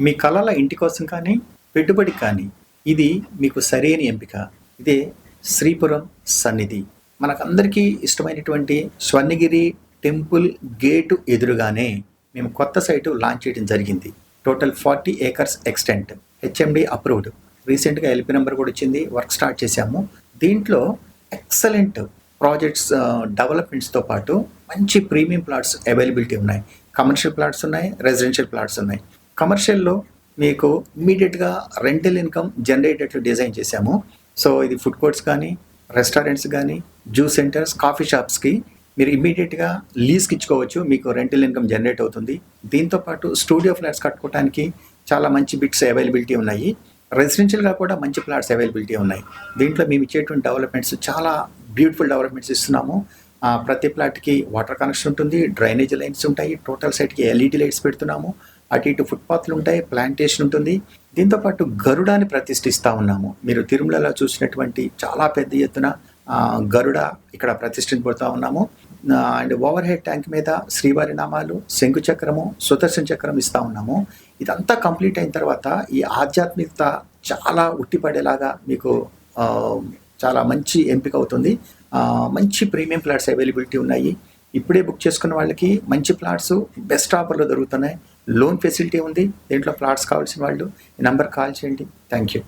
మీ కలల ఇంటి కోసం కానీ, పెట్టుబడికి కానీ ఇది మీకు సరైన ఎంపిక. ఇదే శ్రీపురం సన్నిధి. మనకందరికీ ఇష్టమైనటువంటి స్వర్ణగిరి టెంపుల్ గేటు ఎదురుగానే మేము కొత్త సైటు లాంచ్ చేయడం జరిగింది. Total 40 acres extent, HMD approved. రీసెంట్గా ఎల్పి నెంబర్ కూడా వచ్చింది, వర్క్ స్టార్ట్ చేశాము. దీంట్లో ఎక్సలెంట్ ప్రాజెక్ట్స్ డెవలప్మెంట్స్తో పాటు మంచి ప్రీమియం ప్లాట్స్ అవైలబిలిటీ ఉన్నాయి. కమర్షియల్ ప్లాట్స్ ఉన్నాయి, రెసిడెన్షియల్ ప్లాట్స్ ఉన్నాయి. కమర్షియల్లో మీకు ఇమ్మీడియట్గా రెంటల్ ఇన్కమ్ జనరేటెడ్ డిజైన్ చేశాము. సో ఇది ఫుడ్ కోర్ట్స్ కానీ, రెస్టారెంట్స్ కానీ, జ్యూస్ సెంటర్స్, కాఫీ షాప్స్కి మీరు ఇమ్మీడియట్గా లీజ్కి ఇచ్చుకోవచ్చు. మీకు రెంటల్ ఇన్కమ్ జనరేట్ అవుతుంది. దీంతోపాటు స్టూడియో ఫ్లాట్స్ కట్టుకోవడానికి చాలా మంచి బిట్స్ అవైలబిలిటీ ఉన్నాయి. రెసిడెన్షియల్గా కూడా మంచి ప్లాట్స్ అవైలబిలిటీ ఉన్నాయి. దీంట్లో మేము ఇచ్చేటువంటి డెవలప్మెంట్స్ చాలా బ్యూటిఫుల్ డెవలప్మెంట్స్ ఇస్తున్నాము. ప్రతి ప్లాట్కి వాటర్ కనెక్షన్ ఉంటుంది, డ్రైనేజ్ లైన్స్ ఉంటాయి, టోటల్ సైట్కి ఎల్ఈడి లైట్స్ పెడుతున్నాము, అటు ఇటు ఫుట్పాత్లు ఉంటాయి, ప్లాంటేషన్ ఉంటుంది. దీంతోపాటు గరుడాన్ని ప్రతిష్ఠిస్తూ ఉన్నాము. మీరు తిరుమలలో చూసినటువంటి చాలా పెద్ద ఎత్తున గరుడ ఇక్కడ ప్రతిష్ఠించబడుతూ ఉన్నాము. అండ్ ఓవర్ హెడ్ ట్యాంక్ మీద శ్రీవారి నామాలు, శంకు చక్రము, సుదర్శన చక్రం ఇస్తూ ఉన్నాము. ఇదంతా కంప్లీట్ అయిన తర్వాత ఈ ఆధ్యాత్మికత చాలా ఉట్టిపడేలాగా మీకు చాలా మంచి ఎంపిక అవుతుంది. మంచి ప్రీమియం ప్లాట్స్ అవైలబిలిటీ ఉన్నాయి. ఇప్పుడే బుక్ చేసుకున్న వాళ్ళకి మంచి ప్లాట్స్ బెస్ట్ ఆఫర్లో దొరుకుతున్నాయి. లోన్ ఫెసిలిటీ ఉంది. దీంట్లో ప్లాట్స్ కావాల్సిన వాళ్ళు ఈ నెంబర్ కాల్ చేయండి. Thank you.